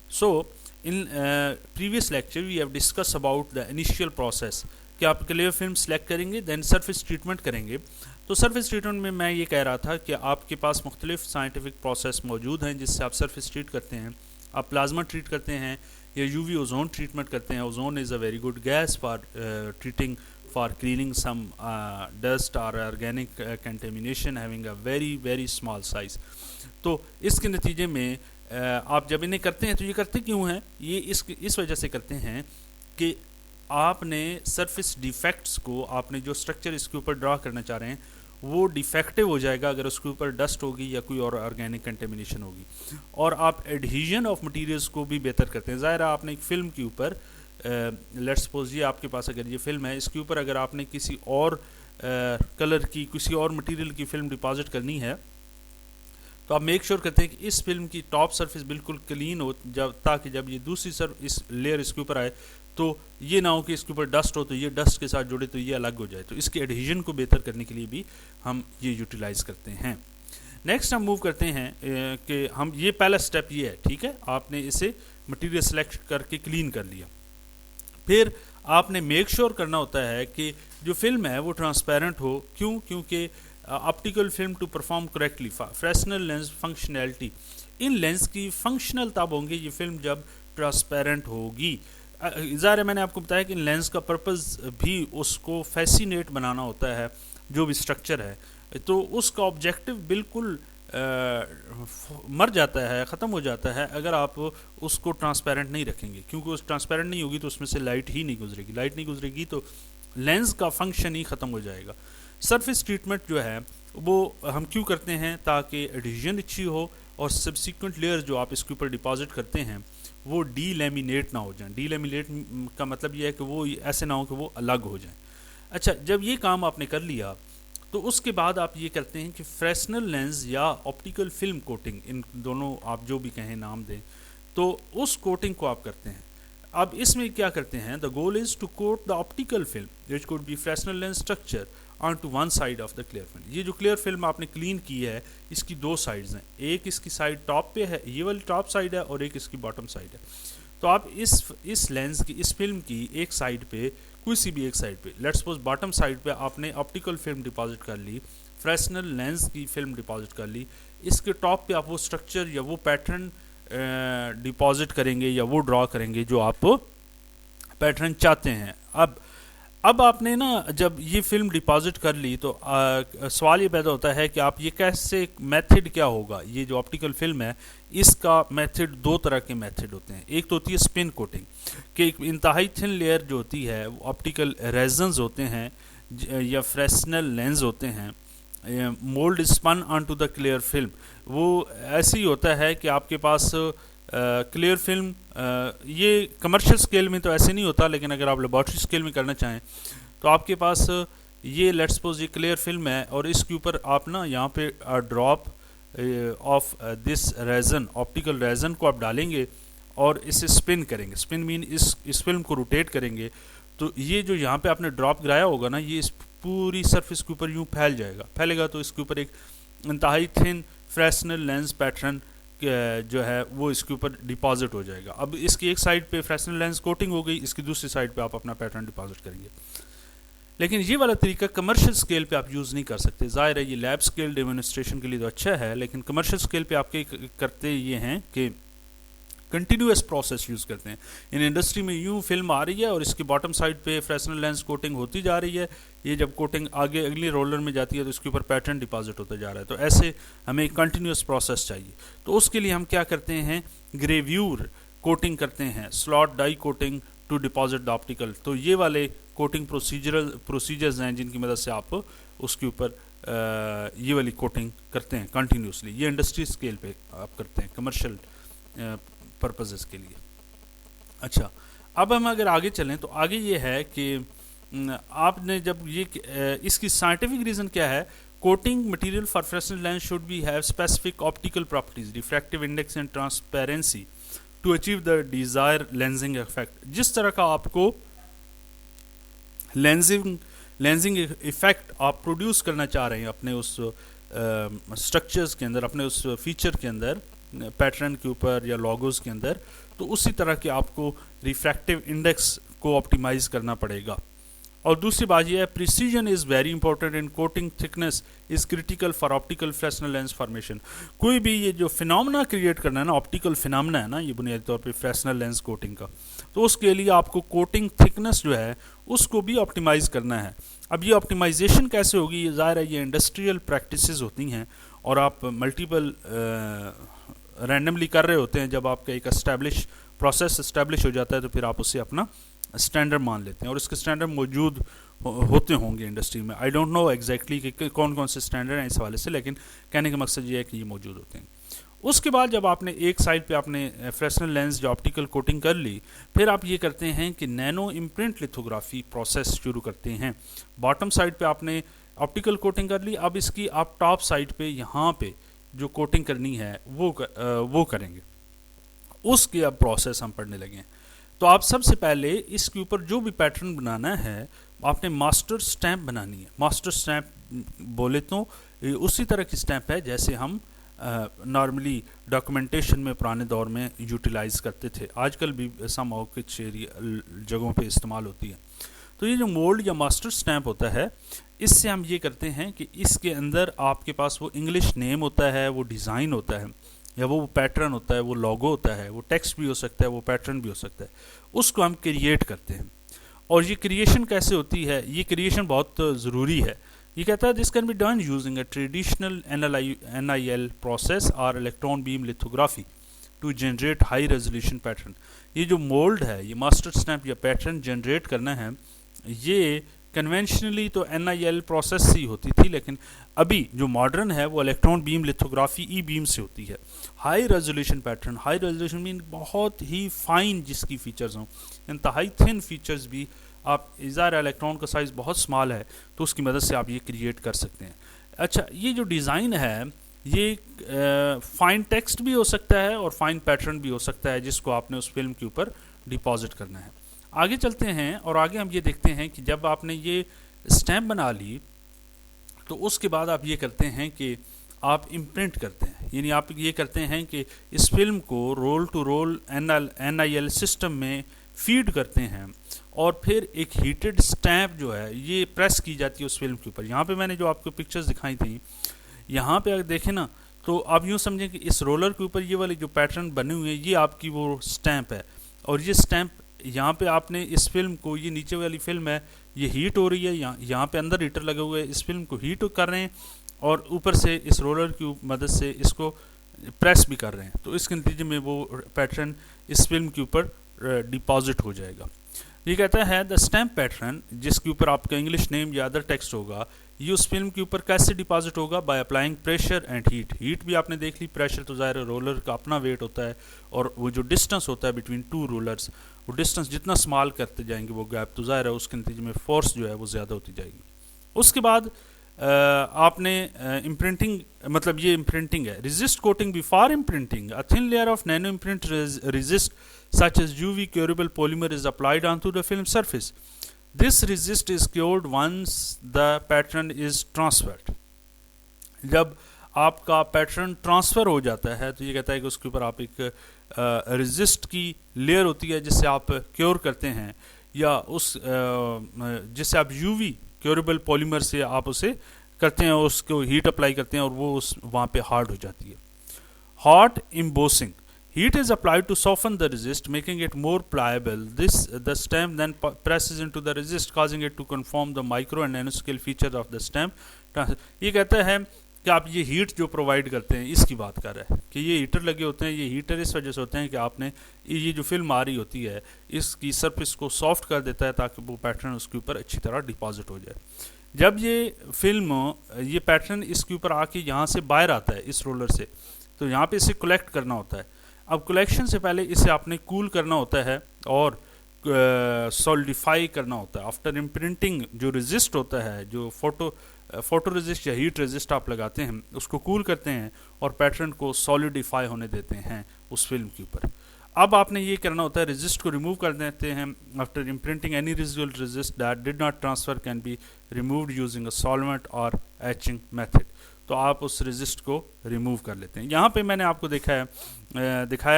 So, in previous lecture we have discussed about the initial process कि आप clear film select करेंगे then surface treatment करेंगे। तो surface treatment में मैं ये कह रहा था कि आपके पास मुख्तलिफ साइंटिफिक प्रोसेस मौजूद हैं जिससे आप सरफेस ट्रीट करते हैं। आप प्लाज्मा ट्रीट करते हैं या यूवी ओजोन ट्रीटमेंट करते हैं। Ozone is a very good gas for treating for cleaning some dust और organic contamination having a very very small size. तो इसके नतीजे में आप जब इन्हें करते हैं तो ये करते क्यों हैं? ये इस वजह से करते हैं कि आपने सरफेस डिफेक्ट्स को, आपने जो स्ट्रक्चर इसके ऊपर ड्रा करना चाह रहे हैं वो डिफेक्टिव हो जाएगा अगर उसके ऊपर डस्ट होगी या कोई और ऑर्गेनिक कंटेमिनेशन होगी। और आप एडहीजन ऑफ मटेरियल्स को भी बेहतर करते हैं। ज़ाहिर है आपने एक फ़िल्म के ऊपर लेट्स सपोज ये आपके पास अगर ये फ़िल्म है, इसके ऊपर अगर आपने किसी और कलर की, किसी और मटेरियल की फ़िल्म डिपॉजिट करनी है तो आप मेक श्योर करते हैं कि इस फिल्म की टॉप सरफेस बिल्कुल क्लीन हो, ताकि जब ये दूसरी इस लेयर इसके ऊपर आए तो ये ना हो कि इसके ऊपर डस्ट हो तो ये डस्ट के साथ जुड़े तो ये अलग हो जाए। तो इसके एडहीजन को बेहतर करने के लिए भी हम ये यूटिलाइज करते हैं। नेक्स्ट हम मूव करते हैं कि हम ये पहला स्टेप ये है, ठीक है, आपने इसे मटेरियल सेलेक्ट करके क्लीन कर लिया। फिर आपने मेक श्योर करना होता है कि जो फिल्म है वो ट्रांसपेरेंट हो। क्यों? क्योंकि optical film to perform correctly Fresnel lens functionality, इन लेंस की फंक्शनल तब होंगे ये फिल्म जब ट्रांसपेरेंट होगी। ज़ाहिर है मैंने आपको बताया कि लेंस का पर्पस भी उसको फैसिनेट बनाना होता है, जो भी स्ट्रक्चर है, तो उसका ऑब्जेक्टिव बिल्कुल मर जाता है, ख़त्म हो जाता है अगर आप उसको ट्रांसपेरेंट नहीं रखेंगे। क्योंकि उस ट्रांसपेरेंट नहीं होगी तो उसमें से लाइट ही नहीं गुजरेगी, लाइट नहीं गुजरेगी तो लेंस का फंक्शन ही ख़त्म हो जाएगा। सरफेस ट्रीटमेंट जो है वो हम क्यों करते हैं? ताकि एडहीजन अच्छी हो और सब्सिक्वेंट लेयर जो आप इसके ऊपर डिपॉजिट करते हैं वो डीलैमिनेट ना हो जाएं। डीलैमिनेट का मतलब ये है कि वो ऐसे ना हो कि वो अलग हो जाएं। अच्छा, जब ये काम आपने कर लिया तो उसके बाद आप ये करते हैं कि फ्रेशनल लेंस या ऑप्टिकल फिल्म कोटिंग, इन दोनों आप जो भी कहें नाम दें, तो उस कोटिंग को आप करते हैं। अब इसमें क्या करते हैं? The goal is to coat the optical film which could be Fresnel lens structure on to one side of the clear film. ये जो क्लियर फिल्म आपने क्लीन की है इसकी दो साइड्स हैं, एक इसकी साइड टॉप पे है, ये वाली टॉप साइड है, और एक इसकी बॉटम साइड है। तो आप इस लेंस की, इस फिल्म की एक साइड पे, किसी भी एक साइड पे, लेट्स सपोज बॉटम साइड पे आपने ऑप्टिकल फिल्म डिपॉजिट कर ली, फ्रेशनल लेंस की फिल्म डिपॉजिट कर ली, इसके टॉप पे आप वो स्ट्रक्चर या वो पैटर्न डिपॉजिट करेंगे या वो ड्रॉ करेंगे जो आप पैटर्न चाहते हैं। अब आपने ना जब ये फिल्म डिपॉजिट कर ली तो सवाल ये पैदा होता है कि आप ये कैसे, मेथड क्या होगा? ये जो ऑप्टिकल फिल्म है इसका मेथड, दो तरह के मेथड होते हैं। एक तो होती है स्पिन कोटिंग, कि एक इंतहाई थिन लेयर जो होती है वो ऑप्टिकल रेजन्स होते हैं या फ्रेशनल लेंस होते हैं, mould spun on to the clear film. वो ऐसे ही होता है कि आपके पास क्लियर फिल्म, ये कमर्शियल स्केल में तो ऐसे नहीं होता, लेकिन अगर आप लेबॉर्ट्री स्केल में करना चाहें तो आपके पास ये लेट्स सपोज ये क्लियर फिल्म है और इसके ऊपर आप ना यहाँ पे drop of this resin, optical resin को आप डालेंगे और इसे स्पिन करेंगे। स्पिन मीन इस फिल्म को रोटेट करेंगे तो ये जो यहाँ पे आपने ड्रॉप गिराया होगा ना, ये इस पूरी सरफेस के ऊपर यूँ फैलेगा तो इसके ऊपर एक इंतहाई थिन फ्रेशनल लेंस पैटर्न जो है वो इसके ऊपर डिपॉजिट हो जाएगा। अब इसकी एक साइड पे फ्रेशनल लेंस कोटिंग हो गई, इसकी दूसरी साइड पे आप अपना पैटर्न डिपॉजिट करेंगे। लेकिन ये वाला तरीका कमर्शियल स्केल पे आप यूज़ नहीं कर सकते। ज़ाहिर है ये लैब स्केल डेमोन्स्ट्रेशन के लिए तो अच्छा है, लेकिन कमर्शियल स्केल पे आपके करते ये हैं कि कंटिन्यूस प्रोसेस यूज़ करते हैं। इन इंडस्ट्री में यूँ फिल्म आ रही है और इसकी बॉटम साइड पे फ्रेशनल लेंस कोटिंग होती जा रही है, ये जब कोटिंग आगे अगली रोलर में जाती है तो इसके ऊपर पैटर्न डिपॉजिट होता जा रहा है। तो ऐसे हमें कंटिन्यूस प्रोसेस चाहिए। तो उसके लिए हम क्या करते हैं? ग्रेव्यूर कोटिंग करते हैं, slot die coating to deposit the optical. तो ये वाले कोटिंग प्रोसीजर्स हैं जिनकी मदद से आप उसके ऊपर ये वाली कोटिंग करते हैं कंटिन्यूसली। ये इंडस्ट्री स्केल पे आप करते हैं कमर्शियल पर्पसेस के लिए। अच्छा, अब हम अगर आगे चलें तो आगे ये है कि आपने जब ये इसकी साइंटिफिक रीज़न क्या है? Coating material for Fresnel lens should be have specific optical properties, refractive index and transparency to achieve the desire lensing effect. जिस तरह का आपको लेंसिंग इफेक्ट आप प्रोड्यूस करना चाह रहे हैं अपने उस स्ट्रक्चर्स के अंदर, अपने उस फीचर के अंदर, पैटर्न के ऊपर या लोगोस के अंदर, तो उसी तरह के आपको रिफ्रैक्टिव इंडेक्स को ऑप्टिमाइज करना पड़ेगा। और दूसरी बात यह है, precision is very important in coating thickness is critical for optical Fresnel lens formation. कोई भी ये जो फिनोमेना क्रिएट करना है ना, ऑप्टिकल फिनोमेना है ना, ये बुनियादी तौर पे फ्रेसनेल लेंस कोटिंग का, तो उसके लिए आपको कोटिंग थिकनेस जो है उसको भी ऑप्टिमाइज करना है। अब ये ऑप्टिमाइजेशन कैसे होगी, ये ज़ाहिर है ये इंडस्ट्रियल प्रैक्टिसेस होती हैं और आप मल्टीपल रैंडमली कर रहे होते हैं। जब आपका एक एस्टैब्लिश प्रोसेस एस्टैब्लिश हो जाता है तो फिर आप उससे अपना स्टैंडर्ड मान लेते हैं और इसके स्टैंडर्ड मौजूद होते होंगे इंडस्ट्री में। आई डोंट नो एग्जैक्टली कि कौन कौन से स्टैंडर्ड हैं इस हवाले से, लेकिन कहने का मकसद ये है कि ये मौजूद होते हैं। उसके बाद जब आपने एक साइड पे आपने फ्रेसनेल लेंस जो ऑप्टिकल कोटिंग कर ली, फिर आप ये करते हैं कि नैनो इम्प्रिंट लिथोग्राफी प्रोसेस शुरू करते हैं। बॉटम साइड पे आपने ऑप्टिकल कोटिंग कर ली, अब इसकी आप टॉप साइड पे यहाँ पे जो कोटिंग करनी है वो करेंगे। उसके अब प्रोसेस हम पढ़ने लगे हैं। तो आप सबसे पहले इसके ऊपर जो भी पैटर्न बनाना है आपने मास्टर स्टैंप बनानी है। मास्टर स्टैंप बोले तो उसी तरह की स्टैंप है जैसे हम नॉर्मली डॉक्यूमेंटेशन में पुराने दौर में यूटिलाइज़ करते थे, आजकल भी सम कुछ जगहों पे इस्तेमाल होती है। तो ये जो मोल्ड या मास्टर स्टैंप होता है, इससे हम ये करते हैं कि इसके अंदर आपके पास वो इंग्लिश नेम होता है, वो डिज़ाइन होता है, या वो पैटर्न होता है, वो लोगो होता है, वो टेक्स्ट भी हो सकता है, वो पैटर्न भी हो सकता है, उसको हम क्रिएट करते हैं। और ये क्रिएशन कैसे होती है, ये क्रिएशन बहुत ज़रूरी है। ये कहता है this can be done using a traditional NIL process और electron beam lithography to generate high resolution pattern. ये जो मोल्ड है, ये मास्टर स्टैंप या पैटर्न जनरेट करना है, ये कन्वेंशनली तो NIL प्रोसेस ही होती थी, लेकिन अभी जो मॉडर्न है वो इलेक्ट्रॉन बीम लिथोग्राफी ई बीम से होती है। High resolution pattern, high resolution mean बहुत ही फाइन जिसकी फीचर्स हों, इंतहाई थिन फीचर्स भी। आप ज़ाहिर इलेक्ट्रॉन का साइज़ बहुत स्मॉल है तो उसकी मदद से आप ये क्रिएट कर सकते हैं। अच्छा, ये जो डिज़ाइन है ये फाइन टेक्स्ट भी हो सकता है और फाइन पैटर्न भी हो सकता है, जिसको आपने उस फिल्म के ऊपर डिपॉजिट करना है। आगे चलते हैं और आगे हम ये देखते हैं कि जब आपने ये स्टैम्प बना ली तो उसके बाद आप ये करते हैं कि आप इम्प्रिंट करते हैं, यानी आप ये करते हैं कि इस फिल्म को roll to roll NIL system में फीड करते हैं और फिर एक हीटेड स्टैम्प जो है ये प्रेस की जाती है उस फिल्म के ऊपर। यहाँ पे मैंने जो आपको पिक्चर्स दिखाई थी, यहाँ पे अगर देखें ना तो आप यूँ समझें कि इस रोलर के ऊपर ये वाले जो पैटर्न बने हुए हैं ये आपकी वो स्टैम्प है, और ये स्टैम्प यहाँ पे आपने इस फिल्म को, ये नीचे वाली फिल्म है, ये हीट हो रही है, यहाँ पे अंदर हीटर लगे हुए हैं, इस फिल्म को हीट कर रहे हैं और ऊपर से इस रोलर की मदद से इसको प्रेस भी कर रहे हैं, तो इसके नतीजे में वो पैटर्न इस फिल्म के ऊपर डिपॉजिट हो जाएगा। ये कहता है द स्टैम्प पैटर्न, जिसके ऊपर आपका इंग्लिश नेम या अदर टेक्स्ट होगा, ये उस फिल्म के ऊपर कैसे डिपॉजिट होगा, by applying pressure and heat. Heat भी आपने देख ली, प्रेशर तो ज़ाहिर रोलर का अपना वेट होता है, और वो जो डिस्टेंस होता है बिटवीन टू रोलर्स, वो डिस्टेंस जितना स्मॉल करते जाएंगे वो गैप, तो ज़ाहिर है उसके नतीजे में फोर्स जो है वो ज़्यादा होती जाएगी। उसके बाद आपने इम्प्रिंटिंग, मतलब ये इम्प्रिंटिंग है, resist coating before imprinting, a thin layer of nano imprint resist such as UV curable polymer is applied onto the film surface. This resist is cured once the pattern is transferred. जब आपका pattern transfer हो जाता है तो ये कहता है कि उसके ऊपर आप एक रेजिस्ट की लेयर होती है जिससे आप क्योर करते हैं, या उस जिससे आप UV क्योरेबल पॉलीमर से आप उसे करते हैं, उसको हीट अप्लाई करते हैं और वो उस वहाँ पे हार्ड हो जाती है। Hot embossing, heat is applied to soften the resist, making it more pliable. The stamp then presses into the resist, causing it to conform the micro and nanoscale features of the stamp. ये कहता है कि आप ये heat जो provide करते हैं इसकी बात कर रहा है कि ये हीटर लगे होते हैं। ये हीटर इस वजह से होते हैं कि आपने ये जो फिल्म आ रही होती है इसकी सरफेस को सॉफ्ट कर देता है ताकि वो पैटर्न उसके ऊपर अच्छी तरह डिपॉजिट हो जाए। जब ये फिल्म, ये पैटर्न इसके ऊपर आके यहाँ से बाहर आता है इस रोलर से, तो यहाँ पे इसे कलेक्ट करना होता है। अब कलेक्शन से पहले इसे आपने कूल करना होता है और सॉलिडिफाई करना होता है। आफ्टर इम्प्रिंटिंग जो रेजिस्ट होता है, जो फोटो रेजिस्ट या हीट रेजिस्ट आप लगाते हैं, उसको कूल करते हैं और पैटर्न को सॉलिडिफाई होने देते हैं उस फिल्म के ऊपर। अब आपने ये करना होता है, रेजिस्ट को रिमूव कर देते हैं। After imprinting any residual resist that did not transfer can be removed using a solvent और एचिंग मेथड। तो आप उस रेजिस्ट को रिमूव कर लेते हैं। यहाँ पे मैंने आपको दिखाया